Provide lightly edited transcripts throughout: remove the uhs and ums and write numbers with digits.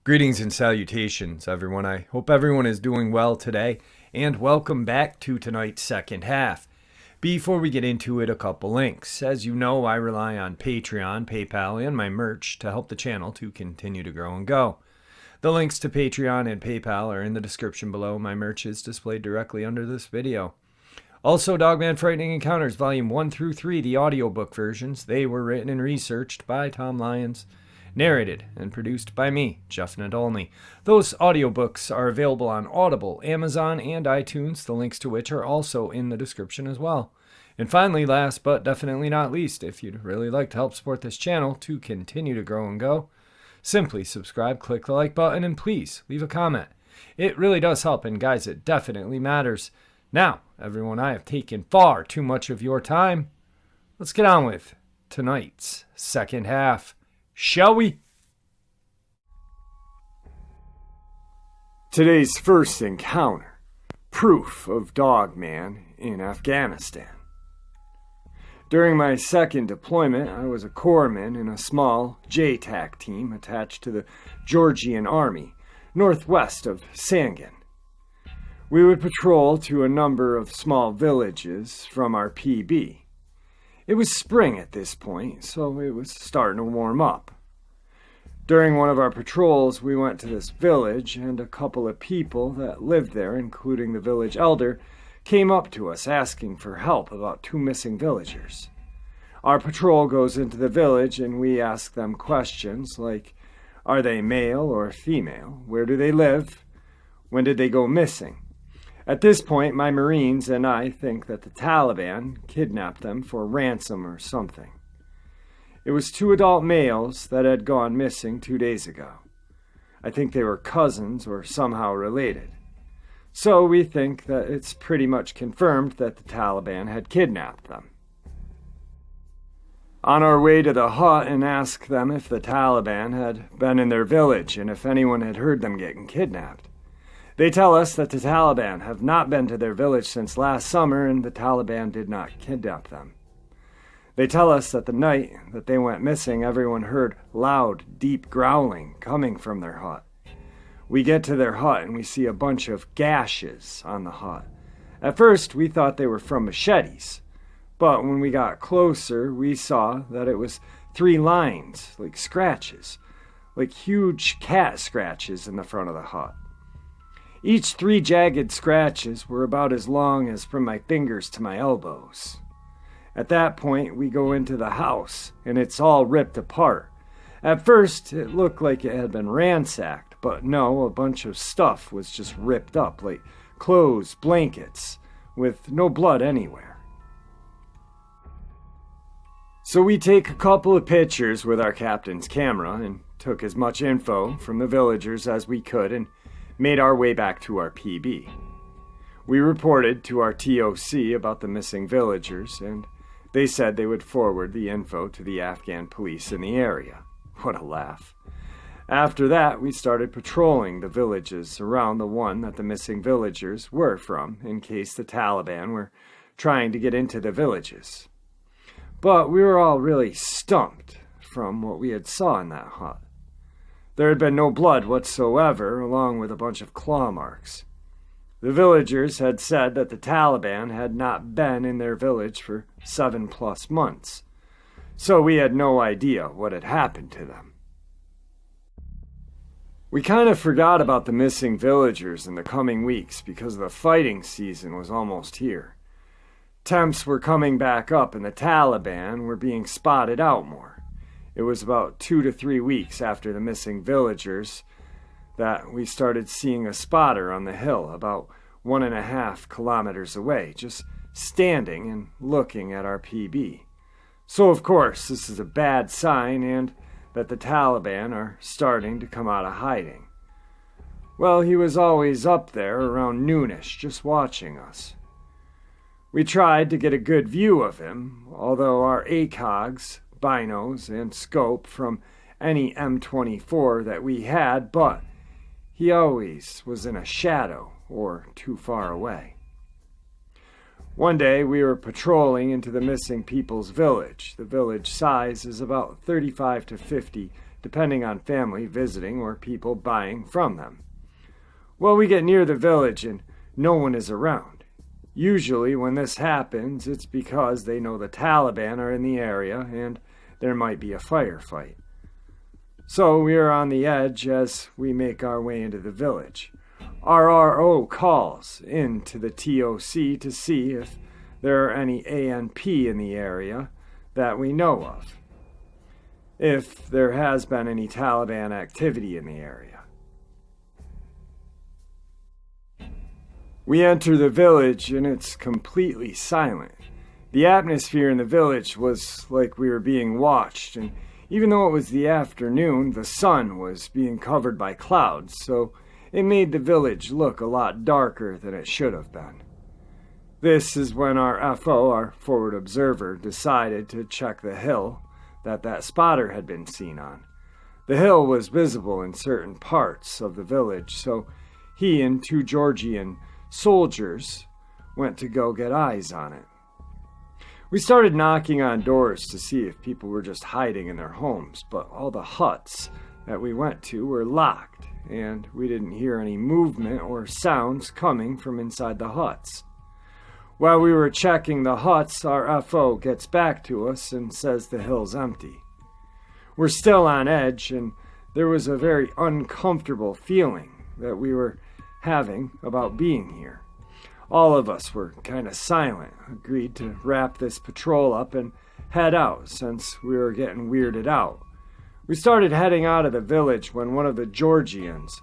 Greetings and salutations, everyone. I hope everyone is doing well today, and welcome back to tonight's second half. Before we get into it, a couple links. As you know, I rely on Patreon, PayPal, and my merch to help the channel to continue to grow and go. The links to Patreon and PayPal are in the description below. My merch is displayed directly under this video. Also, Dogman Frightening Encounters, Volume 1 through 3, the audiobook versions. They were written and researched by Tom Lyons, narrated and produced by me, Jeff Nadolny. Those audiobooks are available on Audible, Amazon, and iTunes, the links to which are also in the description as well. And finally, last but definitely not least, if you'd really like to help support this channel to continue to grow and go, simply subscribe, click the like button, and please leave a comment. It really does help, and guys, it definitely matters. Now, everyone, I have taken far too much of your time. Let's get on with tonight's second half, shall we? Today's first encounter, proof of Dogman in Afghanistan. During my second deployment, I was a corpsman in a small JTAC team attached to the Georgian Army, northwest of Sangin. We would patrol to a number of small villages from our PB. It was spring at this point, so it was starting to warm up. During one of our patrols, we went to this village, and a couple of people that lived there, including the village elder, came up to us asking for help about two missing villagers. Our patrol goes into the village, and we ask them questions like, are they male or female? Where do they live? When did they go missing? At this point, my Marines and I think that the Taliban kidnapped them for ransom or something. It was two adult males that had gone missing 2 days ago. I think they were cousins or somehow related. So we think that it's pretty much confirmed that the Taliban had kidnapped them. On our way to the hut and ask them if the Taliban had been in their village and if anyone had heard them getting kidnapped. They tell us that the Taliban have not been to their village since last summer and the Taliban did not kidnap them. They tell us that the night that they went missing, everyone heard loud, deep growling coming from their hut. We get to their hut and we see a bunch of gashes on the hut. At first, we thought they were from machetes, but when we got closer, we saw that it was 3 lines, like scratches, like huge cat scratches in the front of the hut. Each 3 jagged scratches were about as long as from my fingers to my elbows. At that point, we go into the house, and it's all ripped apart. At first, it looked like it had been ransacked, but no, a bunch of stuff was just ripped up, like clothes, blankets, with no blood anywhere. So we take a couple of pictures with our captain's camera, and took as much info from the villagers as we could, and made our way back to our PB. We reported to our TOC about the missing villagers, and they said they would forward the info to the Afghan police in the area. What a laugh. After that, we started patrolling the villages around the one that the missing villagers were from, in case the Taliban were trying to get into the villages. But we were all really stumped from what we had saw in that hut. There had been no blood whatsoever, along with a bunch of claw marks. The villagers had said that the Taliban had not been in their village for 7+ months, so we had no idea what had happened to them. We kind of forgot about the missing villagers in the coming weeks because the fighting season was almost here. Temps were coming back up and the Taliban were being spotted out more. It was about 2 to 3 weeks after the missing villagers that we started seeing a spotter on the hill about 1.5 kilometers away, just standing and looking at our PB. So of course this is a bad sign and that the Taliban are starting to come out of hiding. Well, he was always up there around noonish just watching us. We tried to get a good view of him, although our ACOGs, binos, and scope from any M24 that we had, but he always was in a shadow or too far away. One day we were patrolling into the missing people's village. The village size is about 35 to 50, depending on family visiting or people buying from them. Well, we get near the village and no one is around. Usually when this happens, it's because they know the Taliban are in the area and there might be a firefight. So we are on the edge as we make our way into the village. RRO calls into the TOC to see if there are any ANP in the area that we know of, if there has been any Taliban activity in the area. We enter the village and it's completely silent. The atmosphere in the village was like we were being watched, and even though it was the afternoon, the sun was being covered by clouds, so it made the village look a lot darker than it should have been. This is when our FO, our forward observer, decided to check the hill that spotter had been seen on. The hill was visible in certain parts of the village, so he and 2 Georgian soldiers went to go get eyes on it. We started knocking on doors to see if people were just hiding in their homes, but all the huts that we went to were locked, and we didn't hear any movement or sounds coming from inside the huts. While we were checking the huts, our FO gets back to us and says the hill's empty. We're still on edge, and there was a very uncomfortable feeling that we were having about being here. All of us were kind of silent, agreed to wrap this patrol up and head out since we were getting weirded out. We started heading out of the village when one of the Georgians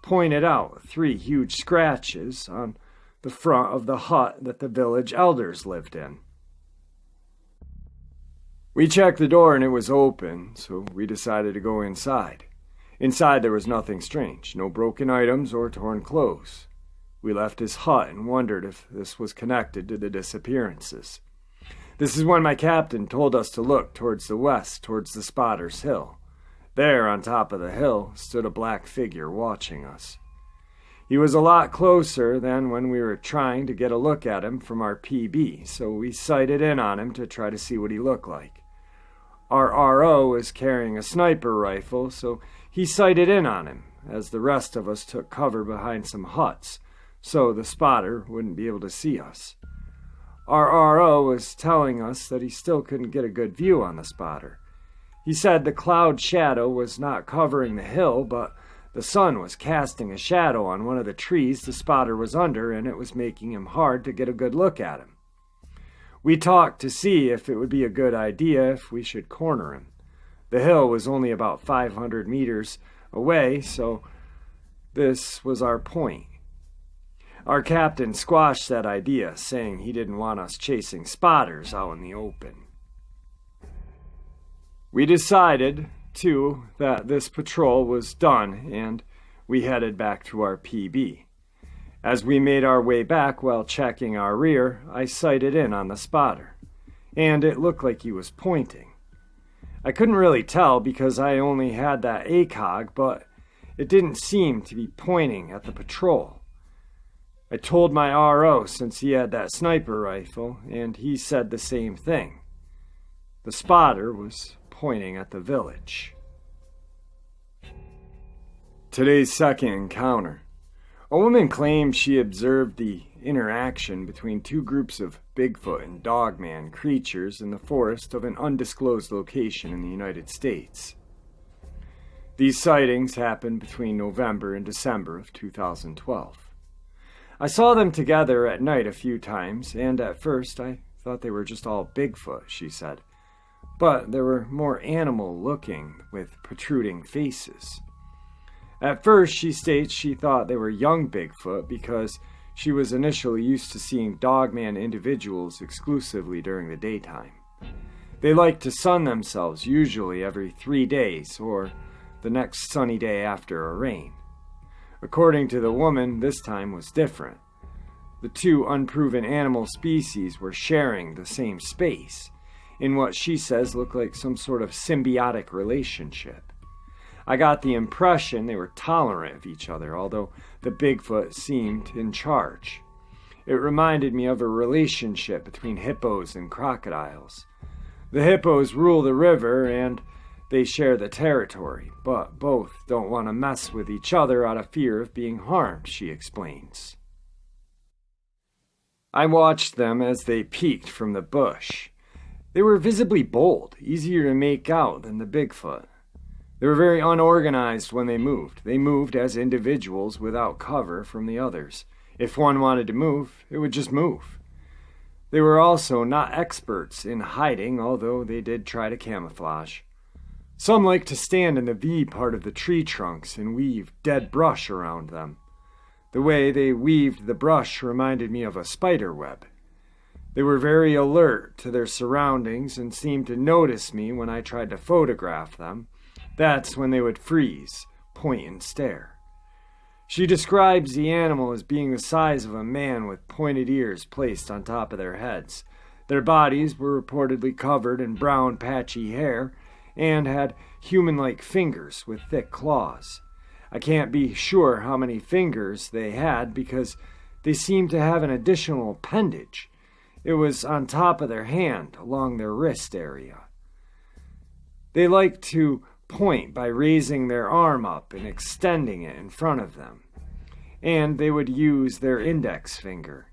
pointed out 3 huge scratches on the front of the hut that the village elders lived in. We checked the door and it was open, so we decided to go inside. Inside there was nothing strange, no broken items or torn clothes. We left his hut and wondered if this was connected to the disappearances. This is when my captain told us to look towards the west, towards the spotter's hill. There, on top of the hill, stood a black figure watching us. He was a lot closer than when we were trying to get a look at him from our PB, so we sighted in on him to try to see what he looked like. Our RO was carrying a sniper rifle, so he sighted in on him, as the rest of us took cover behind some huts, so the spotter wouldn't be able to see us. Our RO was telling us that he still couldn't get a good view on the spotter. He said the cloud shadow was not covering the hill, but the sun was casting a shadow on one of the trees the spotter was under, and it was making him hard to get a good look at him. We talked to see if it would be a good idea if we should corner him. The hill was only about 500 meters away, so this was our point. Our captain squashed that idea, saying he didn't want us chasing spotters out in the open. We decided, too, that this patrol was done, and we headed back to our PB. As we made our way back while checking our rear, I sighted in on the spotter, and it looked like he was pointing. I couldn't really tell because I only had that ACOG, but it didn't seem to be pointing at the patrol. I told my RO since he had that sniper rifle, and he said the same thing. The spotter was pointing at the village. Today's second encounter. A woman claimed she observed the interaction between 2 groups of Bigfoot and Dogman creatures in the forest of an undisclosed location in the United States. These sightings happened between November and December of 2012. I saw them together at night a few times, and at first I thought they were just all Bigfoot, she said. But there were more animal-looking with protruding faces. At first, she states she thought they were young Bigfoot because she was initially used to seeing Dogman individuals exclusively during the daytime. They like to sun themselves usually every 3 days or the next sunny day after a rain. According to the woman, this time was different. The 2 unproven animal species were sharing the same space, in what she says looked like some sort of symbiotic relationship. I got the impression they were tolerant of each other, although the Bigfoot seemed in charge. It reminded me of a relationship between hippos and crocodiles. The hippos rule the river and they share the territory, but both don't want to mess with each other out of fear of being harmed, she explains. I watched them as they peeked from the bush. They were visibly bold, easier to make out than the Bigfoot. They were very unorganized when they moved. They moved as individuals without cover from the others. If one wanted to move, it would just move. They were also not experts in hiding, although they did try to camouflage. Some liked to stand in the V part of the tree trunks and weave dead brush around them. The way they weaved the brush reminded me of a spider web. They were very alert to their surroundings and seemed to notice me when I tried to photograph them. That's when they would freeze, point and stare. She describes the animal as being the size of a man with pointed ears placed on top of their heads. Their bodies were reportedly covered in brown patchy hair and had human-like fingers with thick claws. I can't be sure how many fingers they had because they seemed to have an additional appendage. It was on top of their hand, along their wrist area. They liked to point by raising their arm up and extending it in front of them, and they would use their index finger.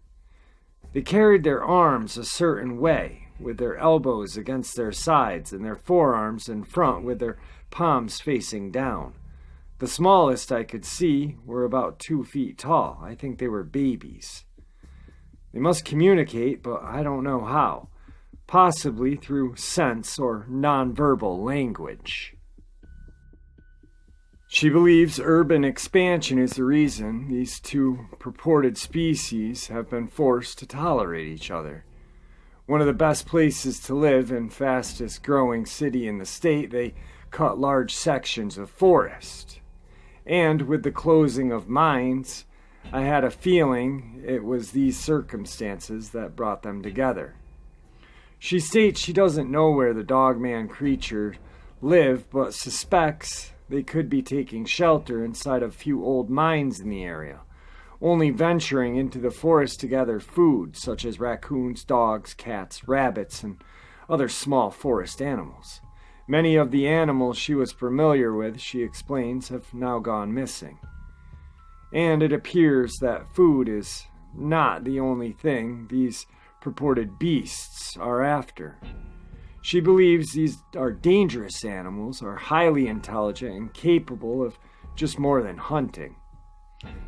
They carried their arms a certain way, with their elbows against their sides and their forearms in front with their palms facing down. The smallest I could see were about 2 feet tall. I think they were babies. They must communicate, but I don't know how. Possibly through sense or nonverbal language. She believes urban expansion is the reason these two purported species have been forced to tolerate each other. One of the best places to live and fastest growing city in the state, they cut large sections of forest. And with the closing of mines, I had a feeling it was these circumstances that brought them together. She states she doesn't know where the Dogman creature live, but suspects they could be taking shelter inside a few old mines in the area, only venturing into the forest to gather food such as raccoons, dogs, cats, rabbits, and other small forest animals. Many of the animals she was familiar with, she explains, have now gone missing. And it appears that food is not the only thing these purported beasts are after. She believes these are dangerous animals, are highly intelligent and capable of just more than hunting.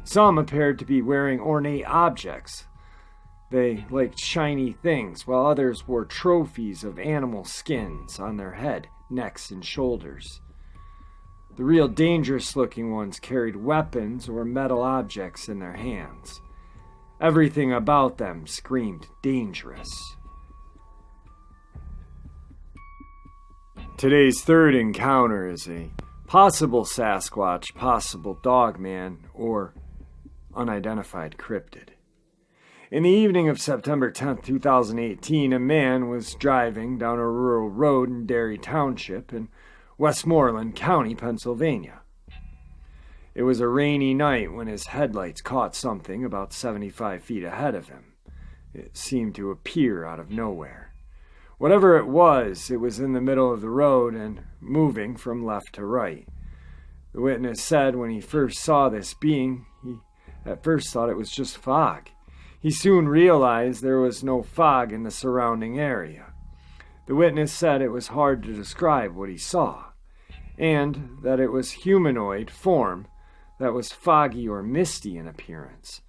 Some appeared to be wearing ornate objects. They liked shiny things, while others wore trophies of animal skins on their head, necks, and shoulders. The real dangerous-looking ones carried weapons or metal objects in their hands. Everything about them screamed dangerous. Today's third encounter is a possible Sasquatch, possible Dogman, or unidentified cryptid. In the evening of September 10, 2018, a man was driving down a rural road in Derry Township in Westmoreland County, Pennsylvania. It was a rainy night when his headlights caught something about 75 feet ahead of him. It seemed to appear out of nowhere. Whatever it was in the middle of the road and moving from left to right. The witness said when he first saw this being, he at first thought it was just fog. He soon realized there was no fog in the surrounding area. The witness said it was hard to describe what he saw, and that it was humanoid form that was foggy or misty in appearance.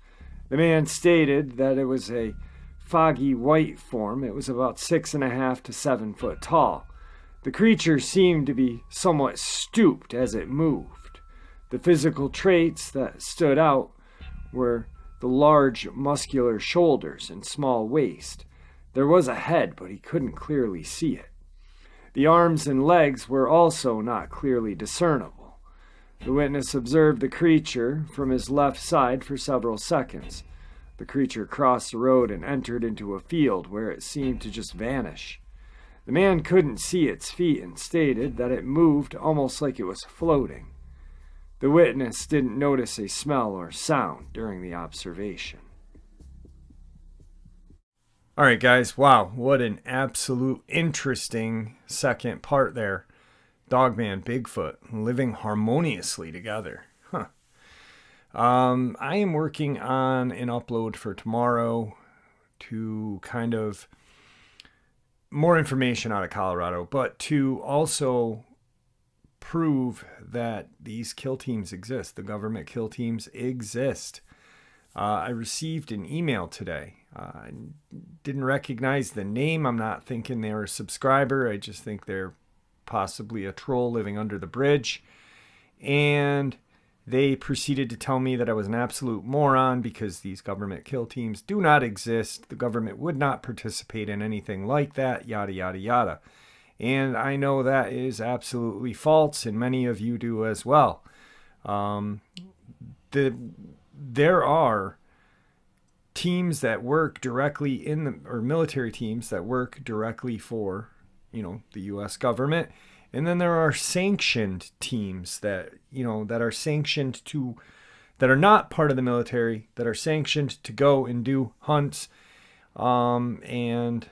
The man stated that it was a foggy white form. It was about 6.5 to 7 foot tall. The creature seemed to be somewhat stooped as it moved. The physical traits that stood out were the large muscular shoulders and small waist. There was a head, but he couldn't clearly see it. The arms and legs were also not clearly discernible. The witness observed the creature from his left side for several seconds. The creature crossed the road and entered into a field where it seemed to just vanish. The man couldn't see its feet and stated that it moved almost like it was floating. The witness didn't notice a smell or sound during the observation. All right, guys. Wow, what an absolute interesting second part there. Dogman, Bigfoot, living harmoniously together. Huh. I am working on an upload for tomorrow to kind of more information out of Colorado, but to also prove that these kill teams exist. The government kill teams exist. I received an email today. I didn't recognize the name. I'm not thinking they're a subscriber. I just think they're possibly a troll living under the bridge. And they proceeded to tell me that I was an absolute moron because these government kill teams do not exist. The government would not participate in anything like that, yada, yada, yada. And I know that is absolutely false, and many of you do as well. There are teams that work directly or military teams that work directly for, the U.S. government. And then there are sanctioned teams that are sanctioned that are not part of the military, that are sanctioned to go and do hunts, and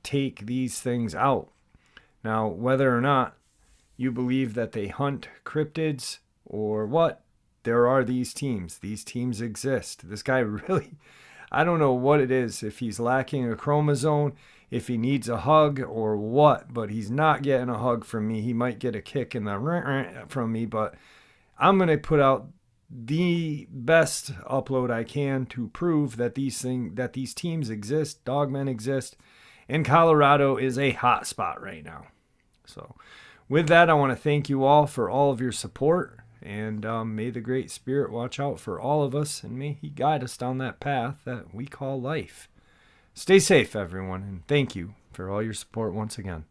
take these things out. Now, whether or not you believe that they hunt cryptids or what, there are these teams. These teams exist. This guy really, I don't know what it is, if he's lacking a chromosome, if he needs a hug or what, but he's not getting a hug from me. He might get a kick in the from me, but I'm going to put out the best upload I can to prove that these teams exist, dogmen exist, and Colorado is a hot spot right now. So with that, I want to thank you all for all of your support, and may the Great Spirit watch out for all of us, and may he guide us down that path that we call life. Stay safe, everyone, and thank you for all your support once again.